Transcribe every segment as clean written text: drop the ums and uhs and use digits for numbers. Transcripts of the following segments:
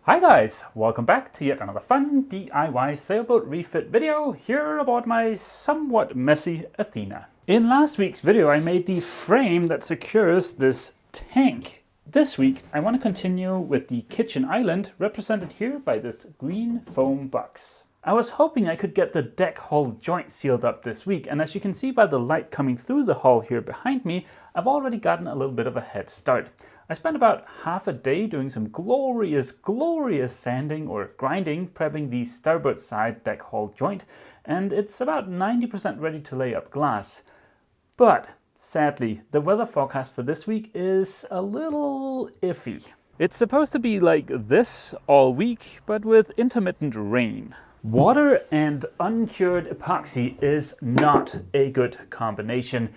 Hi guys, welcome back to yet another fun DIY sailboat refit video here about my somewhat messy Athena. In last week's video I made the frame that secures this tank. This week I want to continue with the kitchen island represented here by this green foam box. I was hoping I could get the deck hull joint sealed up this week, and as you can see by the light coming through the hull here behind me, I've already gotten a little bit of a head start. I spent about half a day doing some glorious sanding or grinding, prepping the starboard side deck hull joint, and it's about 90% ready to lay up glass. But sadly, the weather forecast for this week is a little iffy. It's supposed to be like this all week, but with intermittent rain. Water and uncured epoxy is not a good combination.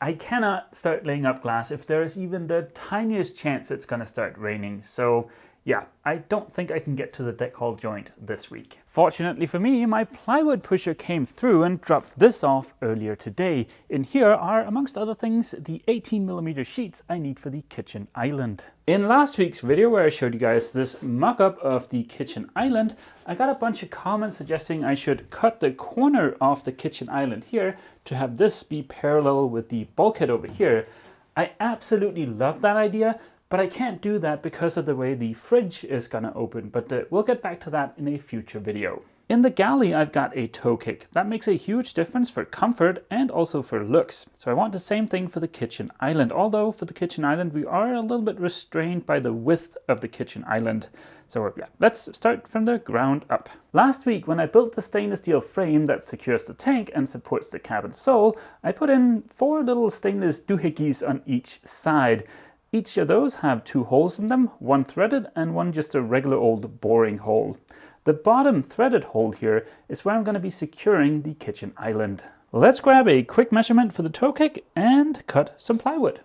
I cannot start laying up glass if there is even the tiniest chance it's going to start raining. So yeah, I don't think I can get to the deck hull joint this week. Fortunately for me, my plywood pusher came through and dropped this off earlier today. In here are, amongst other things, the 18mm sheets I need for the kitchen island. In last week's video where I showed you guys this mock-up of the kitchen island, I got a bunch of comments suggesting I should cut the corner of the kitchen island here to have this be parallel with the bulkhead over here. I absolutely love that idea, but I can't do that because of the way the fridge is gonna open, but we'll get back to that in a future video. In the galley, I've got a toe kick. That makes a huge difference for comfort and also for looks. So I want the same thing for the kitchen island, although for the kitchen island, we are a little bit restrained by the width of the kitchen island. So yeah, let's start from the ground up. Last week, when I built the stainless steel frame that secures the tank and supports the cabin sole, I put in 4 little stainless doohickeys on each side. Each of those have 2 holes in them, one threaded and one just a regular old boring hole. The bottom threaded hole here is where I'm going to be securing the kitchen island. Let's grab a quick measurement for the toe kick and cut some plywood.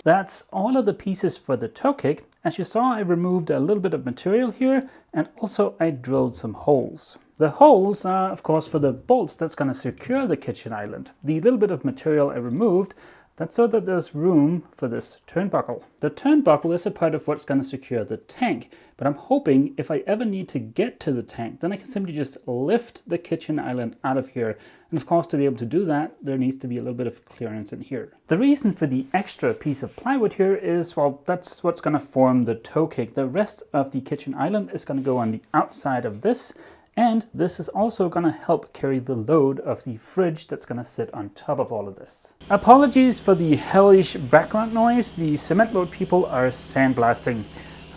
That's all of the pieces for the toe kick. As you saw, I removed a little bit of material here, and also I drilled some holes. The holes are, of course, for the bolts that's going to secure the kitchen island. The little bit of material I removed, that's so that there's room for this turnbuckle. The turnbuckle is a part of what's going to secure the tank, but I'm hoping if I ever need to get to the tank, then I can simply just lift the kitchen island out of here. And of course, to be able to do that, there needs to be a little bit of clearance in here. The reason for the extra piece of plywood here is, well, that's what's going to form the toe kick. The rest of the kitchen island is going to go on the outside of this. And this is also going to help carry the load of the fridge that's going to sit on top of all of this. Apologies for the hellish background noise. The cement boat people are sandblasting.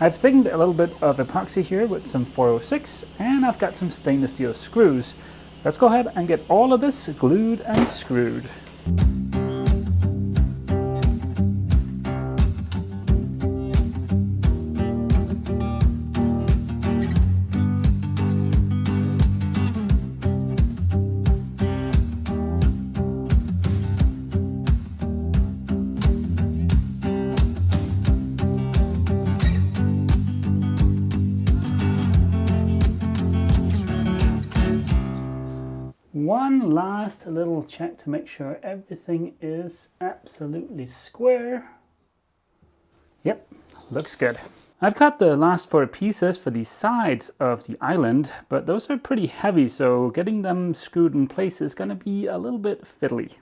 I've thickened a little bit of epoxy here with some 406, and I've got some stainless steel screws. Let's go ahead and get all of this glued and screwed. One last little check to make sure everything is absolutely square. Yep, looks good. I've cut the last 4 pieces for the sides of the island, but those are pretty heavy, so getting them screwed in place is going to be a little bit fiddly.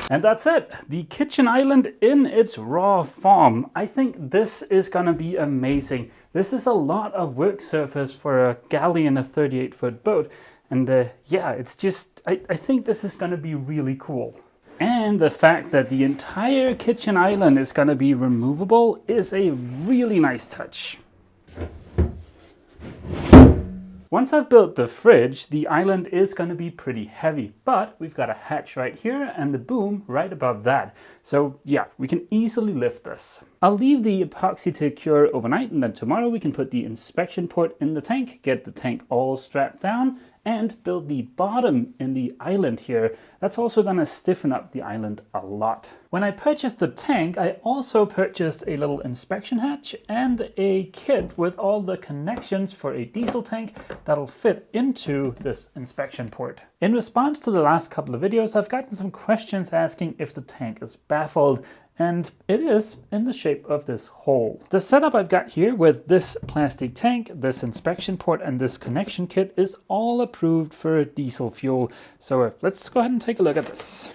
And that's it, the kitchen island in its raw form. I think this is gonna be amazing. This is a lot of work surface for a galley in a 38-foot boat. And yeah, it's just, I think this is gonna be really cool. And the fact that the entire kitchen island is gonna be removable is a really nice touch. Once I've built the fridge, the island is going to be pretty heavy, but we've got a hatch right here and the boom right above that. So yeah, we can easily lift this. I'll leave the epoxy to cure overnight, and then tomorrow we can put the inspection port in the tank, get the tank all strapped down, and build the bottom in the island here. That's also going to stiffen up the island a lot. When I purchased the tank, I also purchased a little inspection hatch and a kit with all the connections for a diesel tank that'll fit into this inspection port. In response to the last couple of videos, I've gotten some questions asking if the tank is baffled, and it is in the shape of this hole. The setup I've got here with this plastic tank, this inspection port, and this connection kit is all approved for diesel fuel. So let's go ahead and take a look at this.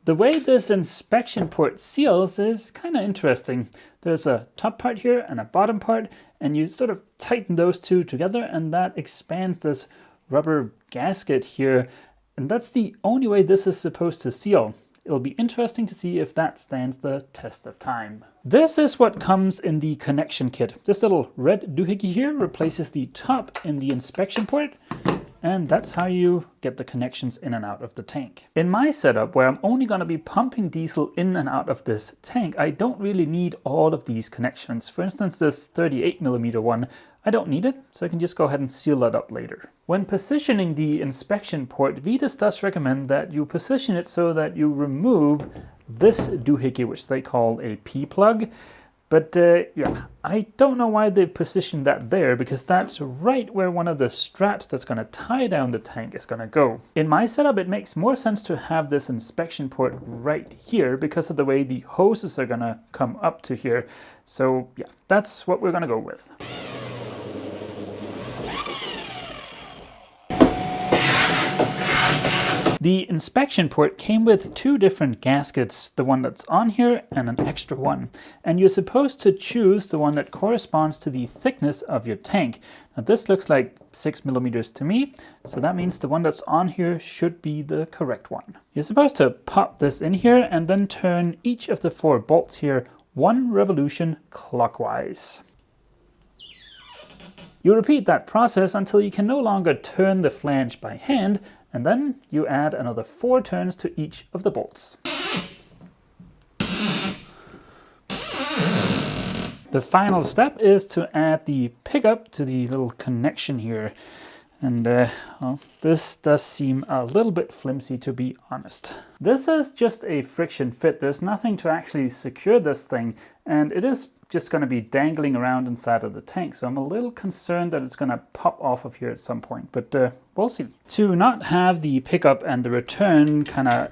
The way this inspection port seals is kind of interesting. There's a top part here and a bottom part, and you sort of tighten those two together, and that expands this rubber gasket here. And that's the only way this is supposed to seal. It'll be interesting to see if that stands the test of time. This is what comes in the connection kit. This little red doohickey here replaces the top in the inspection port, and that's how you get the connections in and out of the tank. In my setup, where I'm only going to be pumping diesel in and out of this tank, I don't really need all of these connections. For instance, this 38mm one, I don't need it, so I can just go ahead and seal that up later. When positioning the inspection port, Vetus does recommend that you position it so that you remove this doohickey, which they call a P-plug. But yeah, I don't know why they've positioned that there, because that's right where one of the straps that's going to tie down the tank is going to go. In my setup, it makes more sense to have this inspection port right here because of the way the hoses are going to come up to here. So yeah, that's what we're going to go with. The inspection port came with two different gaskets, the one that's on here and an extra one. And you're supposed to choose the one that corresponds to the thickness of your tank. Now this looks like 6mm to me, so that means the one that's on here should be the correct one. You're supposed to pop this in here and then turn each of the 4 bolts here 1 revolution clockwise. You repeat that process until you can no longer turn the flange by hand, and then you add another 4 turns to each of the bolts. The final step is to add the pickup to the little connection here. And well, this does seem a little bit flimsy, to be honest. This is just a friction fit. There's nothing to actually secure this thing, and it is just going to be dangling around inside of the tank. So I'm a little concerned that it's going to pop off of here at some point, but we'll see. To not have the pickup and the return kind of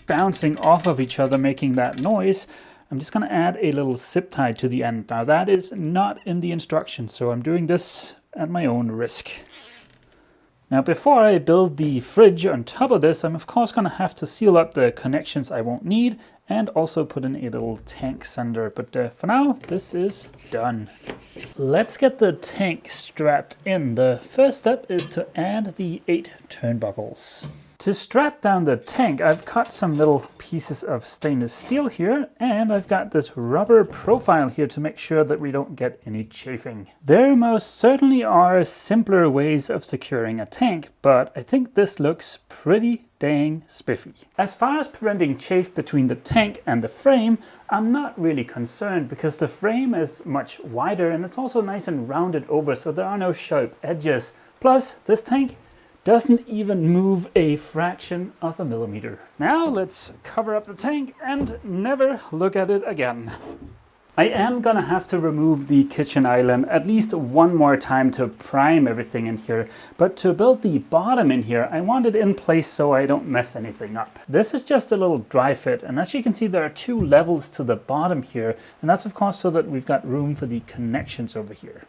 bouncing off of each other, making that noise, I'm just going to add a little zip tie to the end. Now that is not in the instructions, so I'm doing this at my own risk. Now before I build the fridge on top of this, I'm of course going to have to seal up the connections I won't need and also put in a little tank sender. But for now, this is done. Let's get the tank strapped in. The first step is to add the 8 turnbuckles. To strap down the tank, I've cut some little pieces of stainless steel here, and I've got this rubber profile here to make sure that we don't get any chafing. There most certainly are simpler ways of securing a tank, but I think this looks pretty dang spiffy. As far as preventing chafe between the tank and the frame, I'm not really concerned because the frame is much wider and it's also nice and rounded over, so there are no sharp edges. Plus, this tank doesn't even move a fraction of a millimeter. Now let's cover up the tank and never look at it again. I am gonna have to remove the kitchen island at least one more time to prime everything in here, but to build the bottom in here, I want it in place so I don't mess anything up. This is just a little dry fit, and as you can see, there are 2 levels to the bottom here, and that's of course so that we've got room for the connections over here.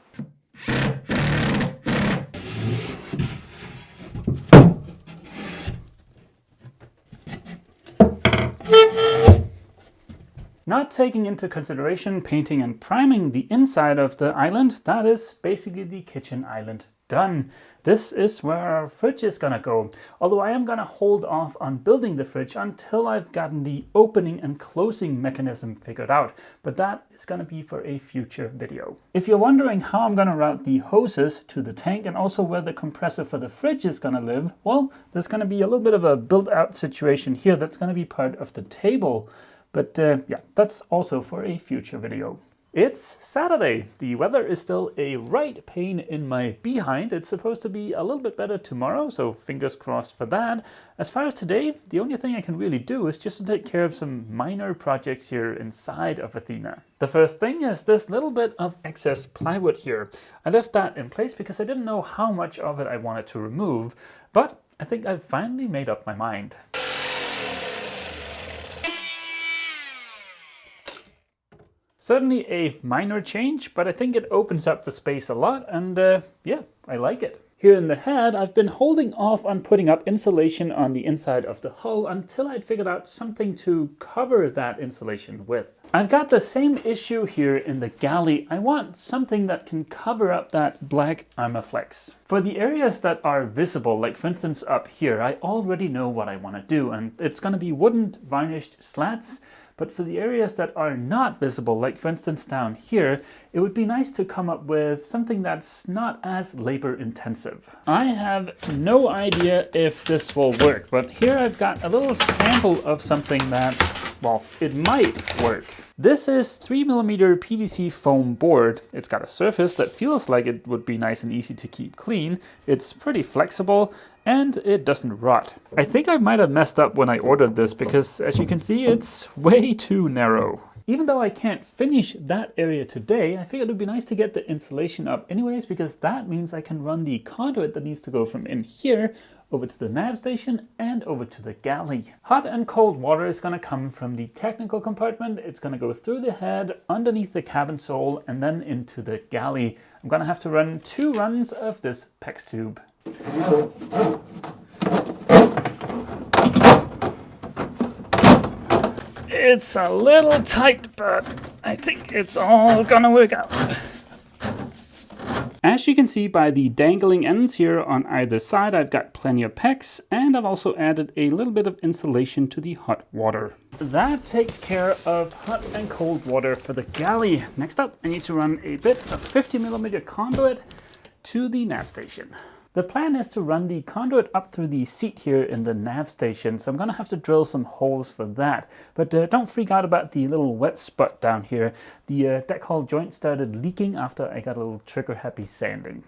Not taking into consideration painting and priming the inside of the island, that is basically the kitchen island done. This is where our fridge is gonna go. Although I am gonna hold off on building the fridge until I've gotten the opening and closing mechanism figured out. But that is gonna be for a future video. If you're wondering how I'm gonna route the hoses to the tank and also where the compressor for the fridge is gonna live, well, there's gonna be a little bit of a built out situation here that's gonna be part of the table. But yeah, that's also for a future video. It's Saturday. The weather is still a right pain in my behind. It's supposed to be a little bit better tomorrow, so fingers crossed for that. As far as today, the only thing I can really do is just to take care of some minor projects here inside of Athena. The first thing is this little bit of excess plywood here. I left that in place because I didn't know how much of it I wanted to remove, but I think I've finally made up my mind. Certainly a minor change, but I think it opens up the space a lot, and yeah, I like it. Here in the head, I've been holding off on putting up insulation on the inside of the hull until I'd figured out something to cover that insulation with. I've got the same issue here in the galley. I want something that can cover up that black armor flex. For the areas that are visible, like for instance up here, I already know what I want to do, and it's going to be wooden varnished slats. But for the areas that are not visible, like for instance down here, it would be nice to come up with something that's not as labor intensive. I have no idea if this will work, but here I've got a little sample of something that, well, it might work. This is 3mm PVC foam board. It's got a surface that feels like it would be nice and easy to keep clean. It's pretty flexible and it doesn't rot. I think I might have messed up when I ordered this because, as you can see, it's way too narrow. Even though I can't finish that area today, I figured it would be nice to get the insulation up anyways, because that means I can run the conduit that needs to go from in here over to the nav station and over to the galley. Hot and cold water is going to come from the technical compartment. It's going to go through the head, underneath the cabin sole, and then into the galley. I'm going to have to run 2 runs of this PEX tube. It's a little tight, but I think it's all gonna work out. As you can see by the dangling ends here on either side, I've got plenty of PEX, and I've also added a little bit of insulation to the hot water. That takes care of hot and cold water for the galley. Next up, I need to run a bit of 50mm conduit to the nav station. The plan is to run the conduit up through the seat here in the nav station, so I'm going to have to drill some holes for that. But don't freak out about the little wet spot down here. The deck hull joint started leaking after I got a little trigger-happy sanding.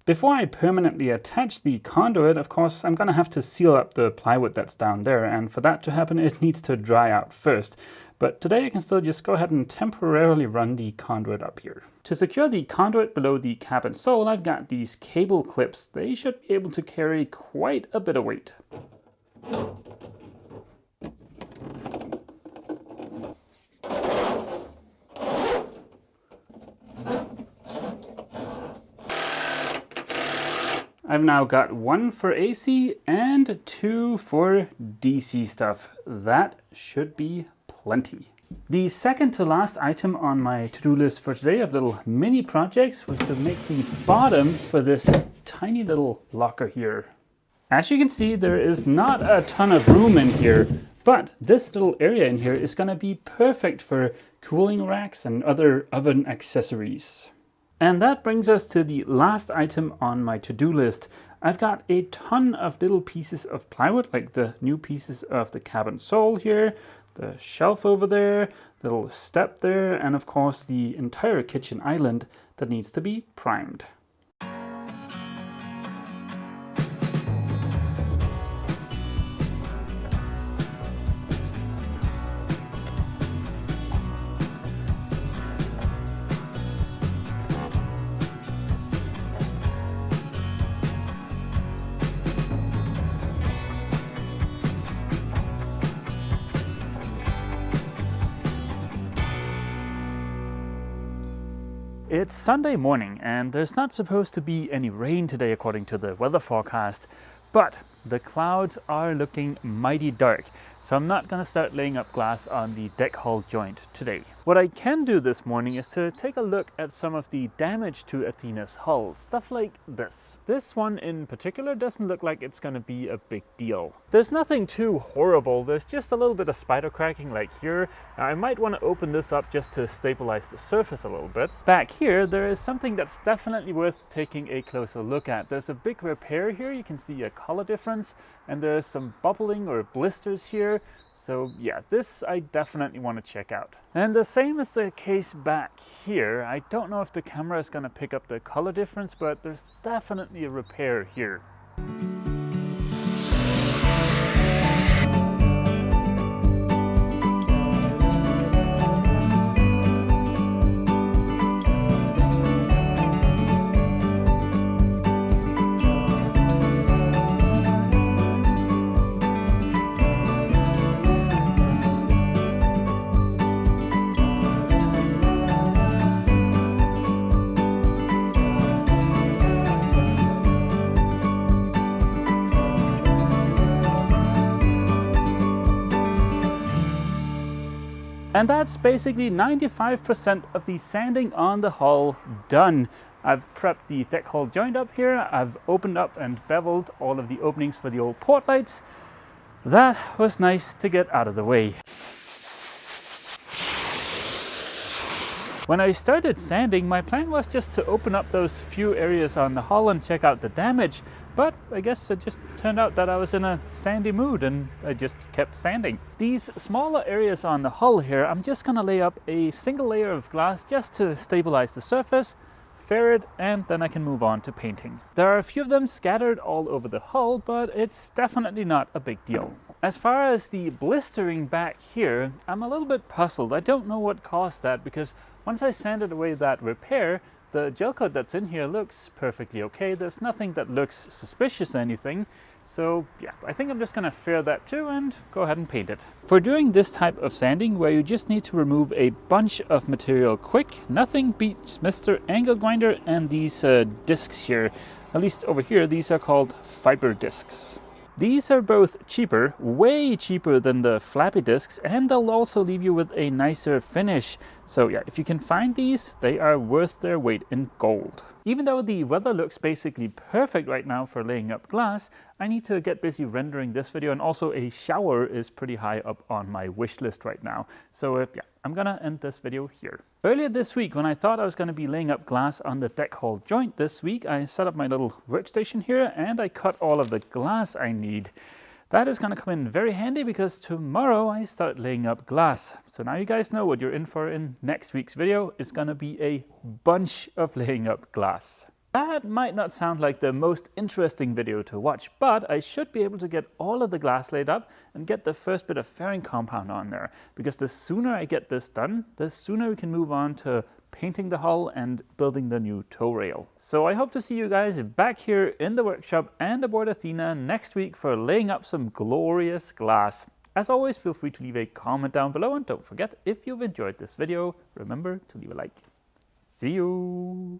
Before I permanently attach the conduit, of course, I'm going to have to seal up the plywood that's down there, and for that to happen, it needs to dry out first. But today I can still just go ahead and temporarily run the conduit up here. To secure the conduit below the cabin sole, I've got these cable clips. They should be able to carry quite a bit of weight. I've now got 1 for AC and 2 for DC stuff. That should be plenty. The second to last item on my to-do list for today of little mini projects was to make the bottom for this tiny little locker here. As you can see, there is not a ton of room in here, but this little area in here is going to be perfect for cooling racks and other oven accessories. And that brings us to the last item on my to-do list. I've got a ton of little pieces of plywood, like the new pieces of the cabin sole here, the shelf over there, the little step there, and of course the entire kitchen island that needs to be primed. It's Sunday morning and there's not supposed to be any rain today according to the weather forecast, but the clouds are looking mighty dark, so I'm not going to start laying up glass on the deck hull joint today. What I can do this morning is to take a look at some of the damage to Athena's hull, stuff like this. This one in particular doesn't look like it's going to be a big deal. There's nothing too horrible, there's just a little bit of spider cracking like here. I might want to open this up just to stabilize the surface a little bit. Back here there is something that's definitely worth taking a closer look at. There's a big repair here, you can see a color difference, and there's some bubbling or blisters here. here. So yeah, this I definitely want to check out. And the same is the case back here. I don't know if the camera is going to pick up the color difference, but there's definitely a repair here. And that's basically 95% of the sanding on the hull done. I've prepped the deck hull joint up here. I've opened up and beveled all of the openings for the old port lights. That was nice to get out of the way. When I started sanding, my plan was just to open up those few areas on the hull and check out the damage, but I guess it just turned out that I was in a sandy mood and I just kept sanding. These smaller areas on the hull here, I'm just gonna lay up a single layer of glass just to stabilize the surface, ferret, and then I can move on to painting. There are a few of them scattered all over the hull, but it's definitely not a big deal. As far as the blistering back here, I'm a little bit puzzled. I don't know what caused that, because once I sanded away that repair, the gel coat that's in here looks perfectly okay. There's nothing that looks suspicious or anything. So yeah, I think I'm just gonna ferret that too and go ahead and paint it. For doing this type of sanding, where you just need to remove a bunch of material quick, nothing beats Mr. Angle Grinder and these discs here. At least over here, these are called fiber discs. These are both cheaper, way cheaper than the flappy discs, and they'll also leave you with a nicer finish. So yeah, if you can find these, they are worth their weight in gold. Even though the weather looks basically perfect right now for laying up glass, I need to get busy rendering this video, and also a shower is pretty high up on my wish list right now. So yeah, I'm gonna end this video here. Earlier this week, when I thought I was gonna be laying up glass on the deck hull joint this week, I set up my little workstation here and I cut all of the glass I need. That is gonna come in very handy because tomorrow I start laying up glass. So now you guys know what you're in for in next week's video. It's gonna be a bunch of laying up glass. That might not sound like the most interesting video to watch, but I should be able to get all of the glass laid up and get the first bit of fairing compound on there. Because the sooner I get this done, the sooner we can move on to painting the hull and building the new tow rail. So I hope to see you guys back here in the workshop and aboard Athena next week for laying up some glorious glass. As always, feel free to leave a comment down below, and don't forget, if you've enjoyed this video, remember to leave a like. See you!